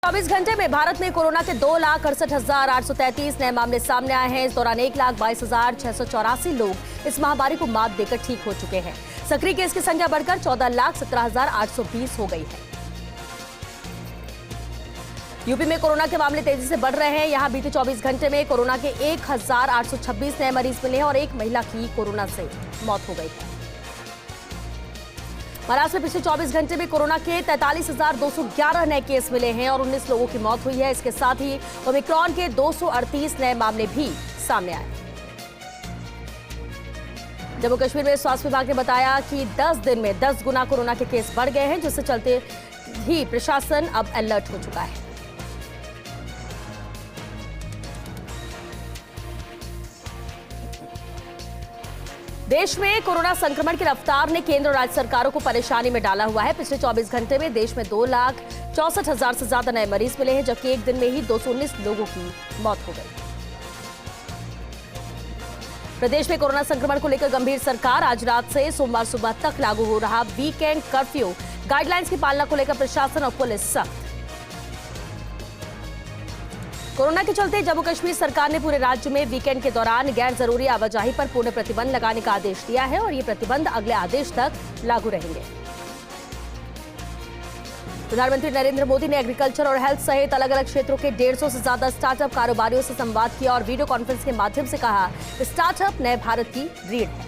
24 घंटे में भारत में कोरोना के 2,68,833 नए मामले सामने आए हैं। इस दौरान 1,22,684 लोग इस महामारी को मात देकर ठीक हो चुके हैं। सक्रिय केस की संख्या बढ़कर 14,17,820 हो गई है। यूपी में कोरोना के मामले तेजी से बढ़ रहे हैं। यहां बीते 24 घंटे में कोरोना के 1,826 नए मरीज मिले हैं और एक महिला की कोरोना से मौत हो गई है। महाराष्ट्र में पिछले 24 घंटे में कोरोना के 43,211 नए केस मिले हैं और 19 लोगों की मौत हुई है। इसके साथ ही ओमिक्रॉन के 238 नए मामले भी सामने आए। जम्मू कश्मीर में स्वास्थ्य विभाग ने बताया कि 10 दिन में 10 गुना कोरोना के केस बढ़ गए हैं, जिससे चलते ही प्रशासन अब अलर्ट हो चुका है। देश में कोरोना संक्रमण की रफ्तार ने केंद्र और राज्य सरकारों को परेशानी में डाला हुआ है। पिछले 24 घंटे में देश में 2,64,000 से ज्यादा नए मरीज मिले हैं, जबकि एक दिन में ही 219 लोगों की मौत हो गई। प्रदेश में कोरोना संक्रमण को लेकर गंभीर सरकार। आज रात से सोमवार सुबह तक लागू हो रहा वीकेंड कर्फ्यू। गाइडलाइंस की पालना को लेकर प्रशासन और पुलिस सख्त। कोरोना के चलते जम्मू कश्मीर सरकार ने पूरे राज्य में वीकेंड के दौरान गैर जरूरी आवाजाही पर पूर्ण प्रतिबंध लगाने का आदेश दिया है और ये प्रतिबंध अगले आदेश तक लागू रहेंगे। प्रधानमंत्री नरेंद्र मोदी ने एग्रीकल्चर और हेल्थ सहित अलग अलग क्षेत्रों के 150 से ज्यादा स्टार्टअप कारोबारियों से संवाद किया और वीडियो कॉन्फ्रेंस के माध्यम से कहा, स्टार्टअप नए भारत की रीढ़ है।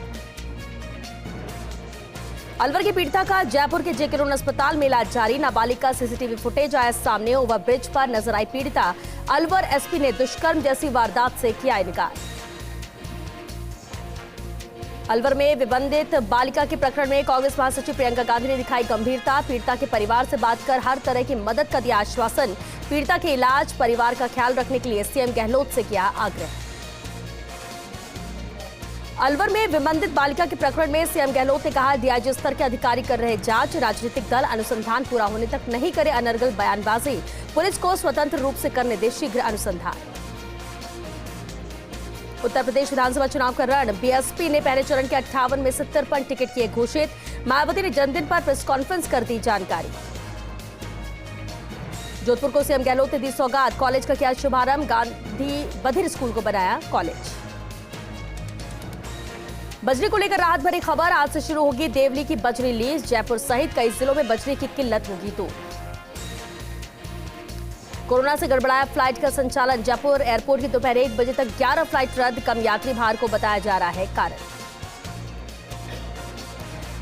अलवर की पीड़िता का जयपुर के जेके रोड अस्पताल में इलाज जारी। नाबालिग का सीसीटीवी फुटेज आया सामने। ओवरब्रिज पर नजर आई पीड़िता। अलवर एसपी ने दुष्कर्म जैसी वारदात से किया इनकार। अलवर में विबंधित बालिका के प्रकरण में कांग्रेस महासचिव प्रियंका गांधी ने दिखाई गंभीरता। पीड़िता के परिवार से बात कर हर तरह की मदद का दिया आश्वासन। पीड़िता के इलाज, परिवार का ख्याल रखने के लिए सीएम गहलोत से किया आग्रह। अलवर में विबंधित बालिका के प्रकरण में सीएम गहलोत ने कहा, डीआईजी स्तर के अधिकारी कर रहे जांच। राजनीतिक दल अनुसंधान पूरा होने तक नहीं करे अनर्गल बयानबाजी। पुलिस को स्वतंत्र रूप से करने दे शीघ्र अनुसंधान। उत्तर प्रदेश विधानसभा चुनाव का रण। बीएसपी ने पहले चरण के 58 में से 53 टिकट किए घोषित। मायावती ने जन्मदिन पर प्रेस कॉन्फ्रेंस कर दी जानकारी। जोधपुर को सीएम गहलोत ने दी सौगात। कॉलेज का किया शुभारंभ। गांधी बधिर स्कूल को बनाया कॉलेज। बजरी को लेकर राहत भरी खबर। आज से शुरू होगी देवली की बजरी लीज। जयपुर सहित कई जिलों में बजरी की किल्लत होगी दूर। कोरोना से गड़बड़ाया फ्लाइट का संचालन। जयपुर एयरपोर्ट की दोपहर 1 बजे तक 11 फ्लाइट रद्द। कम यात्री भार को बताया जा रहा है कारण।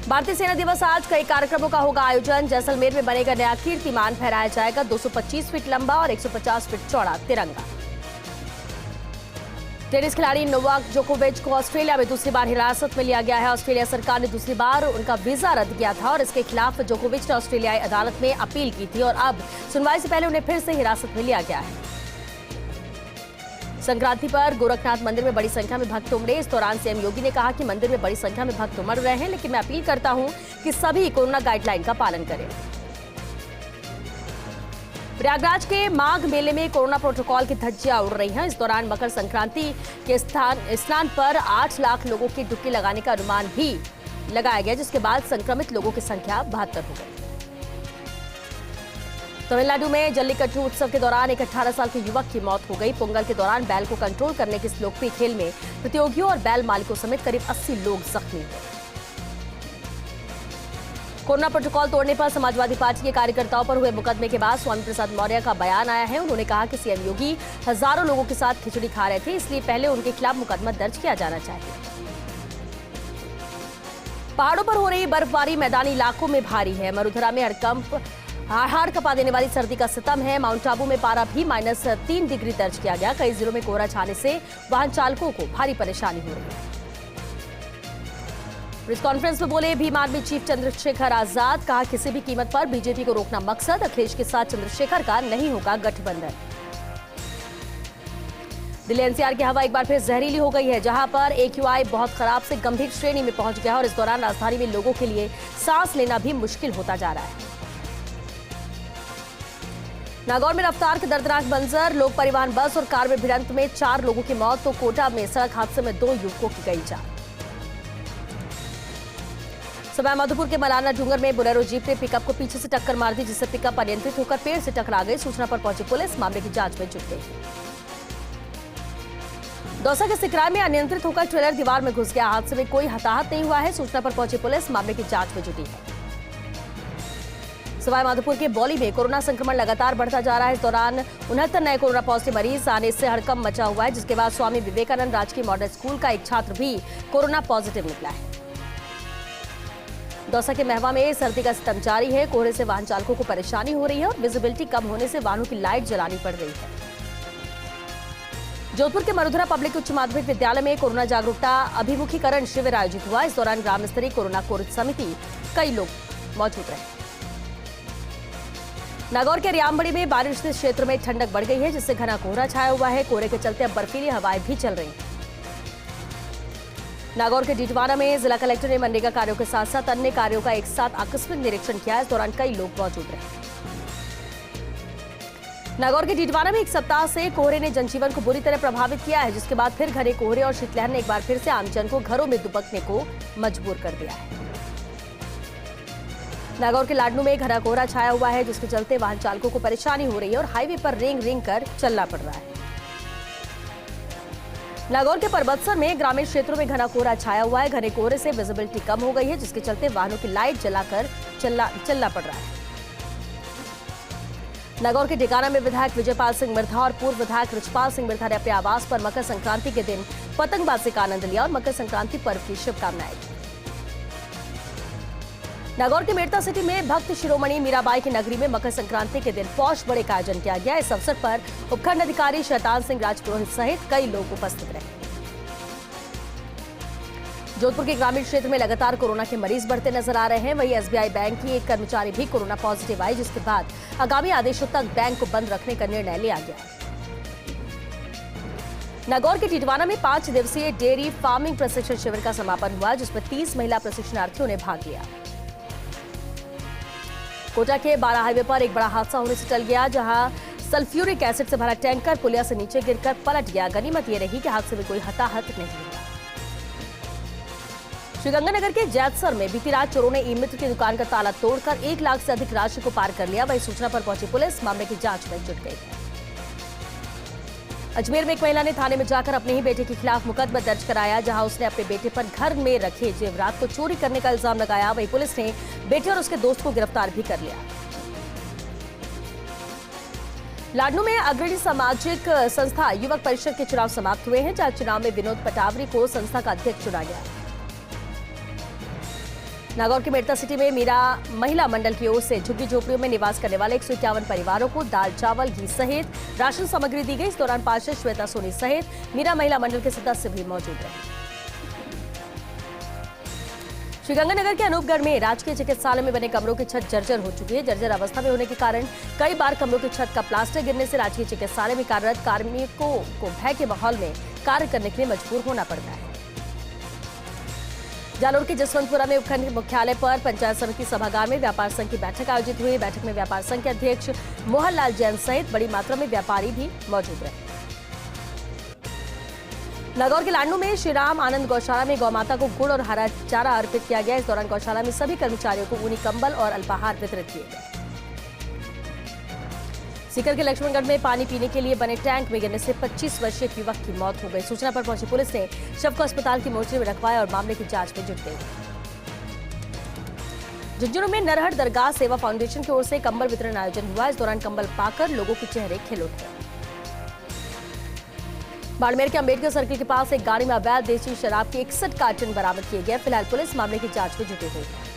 भारतीय सेना दिवस आज। कई कार्यक्रमों का होगा आयोजन। जैसलमेर में बनेगा नया कीर्तिमान। फहराया जाएगा 225 फीट लंबा और 150 फीट चौड़ा तिरंगा। टेनिस खिलाड़ी नोवाक जोकोविच को ऑस्ट्रेलिया में दूसरी बार हिरासत में लिया गया है। ऑस्ट्रेलिया सरकार ने दूसरी बार उनका वीजा रद्द किया था और इसके खिलाफ जोकोविच ने ऑस्ट्रेलियाई अदालत में अपील की थी और अब सुनवाई से पहले उन्हें फिर से हिरासत में लिया गया है। संक्रांति पर गोरखनाथ मंदिर में बड़ी संख्या में भक्त उमड़े। इस दौरान सीएम योगी ने कहा कि मंदिर में बड़ी संख्या में भक्त उमड़ रहे हैं, लेकिन मैं अपील करता हूं कि सभी कोरोना गाइडलाइन का पालन करें। प्रयागराज के माघ मेले में कोरोना प्रोटोकॉल की धज्जियां उड़ रही हैं। इस दौरान मकर संक्रांति के स्नान पर 8 लाख लोगों की डुबकी लगाने का अनुमान भी लगाया गया, जिसके बाद संक्रमित लोगों की संख्या 72 हो गई। तमिलनाडु में जल्लीकट्टू उत्सव के दौरान एक 18 साल के युवक की मौत हो गई। पोंगल के दौरान बैल को कंट्रोल करने के इस लोकप्रिय खेल में प्रतियोगियों और बैल मालिकों समेत करीब 80 लोग जख्मी हुए। कोरोना प्रोटोकॉल तोड़ने पर समाजवादी पार्टी के कार्यकर्ताओं पर हुए मुकदमे के बाद स्वामी प्रसाद मौर्य का बयान आया है। उन्होंने कहा कि सीएम योगी हजारों लोगों के साथ खिचड़ी खा रहे थे, इसलिए पहले उनके खिलाफ मुकदमा दर्ज किया जाना चाहिए। पहाड़ों पर हो रही बर्फबारी मैदानी इलाकों में भारी है। मरुधरा में हड़कंप हाड़ कपा देने वाली सर्दी का सितम है। माउंट आबू में पारा भी -3 डिग्री दर्ज किया गया। कई जिलों में कोहरा छाने से वाहन चालकों को भारी परेशानी हो रही है। प्रेस कॉन्फ्रेंस में बोले भीम आर्मी चीफ चंद्रशेखर आजाद। कहा, किसी भी कीमत पर बीजेपी को रोकना मकसद। अखिलेश के साथ चंद्रशेखर का नहीं होगा गठबंधन। दिल्ली एनसीआर की हवा एक बार फिर जहरीली हो गई है, जहां पर AQI बहुत खराब से गंभीर श्रेणी में पहुंच गया और इस दौरान राजधानी में लोगों के लिए सांस लेना भी मुश्किल होता जा रहा है। नागौर में रफ्तार के दर्दनाक मंजर। लोक परिवहन बस और कार में भिड़ंत में 4 लोगों की मौत, तो कोटा में सड़क हादसे में 2 युवकों की गई जान। सवाई माधोपुर के मलाना डूंगर में बोलेरो जीप ने पिकअप को पीछे से टक्कर मार दी, जिससे पिकअप अनियंत्रित होकर पेड़ से टकरा गई। सूचना पर पहुंची पुलिस मामले की जांच में जुट गई। दौसा के सिकराय में अनियंत्रित होकर ट्रेलर दीवार में घुस गया। हादसे में कोई हताहत नहीं हुआ है। सूचना पर पहुंची पुलिस मामले की जांच में जुटी है। सवाई माधोपुर के बौली में कोरोना संक्रमण लगातार बढ़ता जा रहा है। इस दौरान 69 नए कोरोना पॉजिटिव मरीज आने से हड़कंप मचा हुआ है, जिसके बाद स्वामी विवेकानंद राजकीय मॉडल स्कूल का एक छात्र भी कोरोना पॉजिटिव निकला है। दौसा के महवा में सर्दी का सितम जारी है। कोहरे से वाहन चालकों को परेशानी हो रही है और विजिबिलिटी कम होने से वाहनों की लाइट जलानी पड़ रही है। जोधपुर के मरुधरा पब्लिक उच्च माध्यमिक विद्यालय में कोरोना जागरूकता अभिमुखीकरण शिविर आयोजित हुआ। इस दौरान ग्राम स्तरीय कोरोना कोविड समिति कई लोग मौजूद रहे। नागौर के रियामबड़ी में बारिश से क्षेत्र में ठंडक बढ़ गई है, जिससे घना कोहरा छाया हुआ है। कोहरे के चलते अब बर्फीली हवाएं भी चल रही हैं। नागौर के डीडवाना में जिला कलेक्टर ने मनरेगा कार्यों के साथ साथ अन्य कार्यों का एक साथ आकस्मिक निरीक्षण किया। इस दौरान कई लोग मौजूद रहे। नागौर के डीडवाना में एक सप्ताह से कोहरे ने जनजीवन को बुरी तरह प्रभावित किया है, जिसके बाद फिर घने कोहरे और शीतलहर ने एक बार फिर से आमजन को घरों में दुबकने को मजबूर कर दिया है। नागौर के लाडनू में घना कोहरा छाया हुआ है, जिसके चलते वाहन चालकों को परेशानी हो रही है और हाईवे पर रेंग रेंग कर चलना पड़ रहा है। नागौर के परबतसर में ग्रामीण क्षेत्रों में घना कोहरा छाया हुआ है। घने कोहरे से विजिबिलिटी कम हो गई है, जिसके चलते वाहनों की लाइट जलाकर चलना पड़ रहा है। नागौर के ढिकाना में विधायक विजयपाल सिंह मिर्धा और पूर्व विधायक रिचपाल सिंह मिर्धा ने अपने आवास पर मकर संक्रांति के दिन पतंगबाजी का आनंद लिया और मकर संक्रांति पर्व की शुभकामनाएं दी। नागौर के मेड़ता सिटी में भक्त शिरोमणि मीराबाई की नगरी में मकर संक्रांति के दिन पौष बड़े का आयोजन किया गया। इस अवसर पर उपखंड अधिकारी शैतान सिंह राजपुरोहित सहित कई लोग उपस्थित रहे। जोधपुर के ग्रामीण क्षेत्र में लगातार कोरोना के मरीज बढ़ते नजर आ रहे हैं। वहीं एसबीआई बैंक की एक कर्मचारी भी कोरोना पॉजिटिव आई, जिसके बाद आगामी आदेशों तक बैंक को बंद रखने का निर्णय लिया गया। नागौर के टिटवाना में 5 दिवसीय डेयरी फार्मिंग प्रशिक्षण शिविर का समापन हुआ, जिसमें 30 महिला प्रशिक्षणार्थियों ने भाग लिया। कोटा के 12 हाईवे पर एक बड़ा हादसा होने से टल गया, जहां सल्फ्यूरिक एसिड से भरा टैंकर पुलिया से नीचे गिरकर पलट गया। गनीमत ये रही कि हादसे में कोई हताहत नहीं हुआ। श्रीगंगानगर के जैतसर में बीती रात चोरों ने ई-मित्र की दुकान का ताला तोड़कर 1 लाख से अधिक राशि को पार कर लिया। वही सूचना पर पहुंची पुलिस मामले की जांच में जुट गई है। अजमेर में एक महिला ने थाने में जाकर अपने ही बेटे के खिलाफ मुकदमा दर्ज कराया, जहां उसने अपने बेटे पर घर में रखे जेवरात को चोरी करने का इल्जाम लगाया। वहीं पुलिस ने बेटे और उसके दोस्त को गिरफ्तार भी कर लिया। लाडनू में अग्रणी सामाजिक संस्था युवक परिषद के चुनाव समाप्त हुए हैं, जहां चुनाव में विनोद पटावरी को संस्था का अध्यक्ष चुना गया। नागौर के मेड़ता सिटी में मीरा महिला मंडल की ओर से झुग्गी झोपड़ियों में निवास करने वाले 151 परिवारों को दाल, चावल, घी सहित राशन सामग्री दी गई। इस दौरान पार्षद श्वेता सोनी सहित मीरा महिला मंडल के सदस्य भी मौजूद रहे। श्रीगंगानगर के अनूपगढ़ में राजकीय चिकित्सालय में बने कमरों की छत जर्जर हो चुकी है। जर्जर अवस्था में होने के कारण कई बार कमरों की छत का प्लास्टर गिरने से राजकीय चिकित्सालय में कार्यरत कार्मिकों को भय के माहौल में कार्य करने के लिए मजबूर होना पड़ता है। जालोर के जसवंतपुरा में उपखंड मुख्यालय पर पंचायत समिति सभागार में व्यापार संघ की बैठक आयोजित हुई। बैठक में व्यापार संघ के अध्यक्ष मोहनलाल जैन सहित बड़ी मात्रा में व्यापारी भी मौजूद रहे। नागौर के लाडनू में श्री राम आनंद गौशाला में गौमाता को गुड़ और हरा चारा अर्पित किया गया। इस दौरान गौशाला में सभी कर्मचारियों को ऊनी कंबल और अल्पाहार वितरित किए गए। सीकर के लक्ष्मणगढ़ में पानी पीने के लिए बने टैंक में गिरने से 25 वर्षीय युवक की मौत हो गई। सूचना पर पहुंची पुलिस ने शव को अस्पताल की मोर्चरी में रखवाया और मामले की जांच में जुट गई। झुंझुनू में नरहट दरगाह सेवा फाउंडेशन की ओर से कंबल वितरण आयोजन हुआ। इस दौरान कंबल पाकर लोगों के चेहरे खिल उठे। बाड़मेर के अंबेडकर सर्किल के पास एक गाड़ी में अवैध देसी शराब के 61 कार्टन बरामद किए गए। फिलहाल पुलिस मामले की जांच में जुटी हुई है।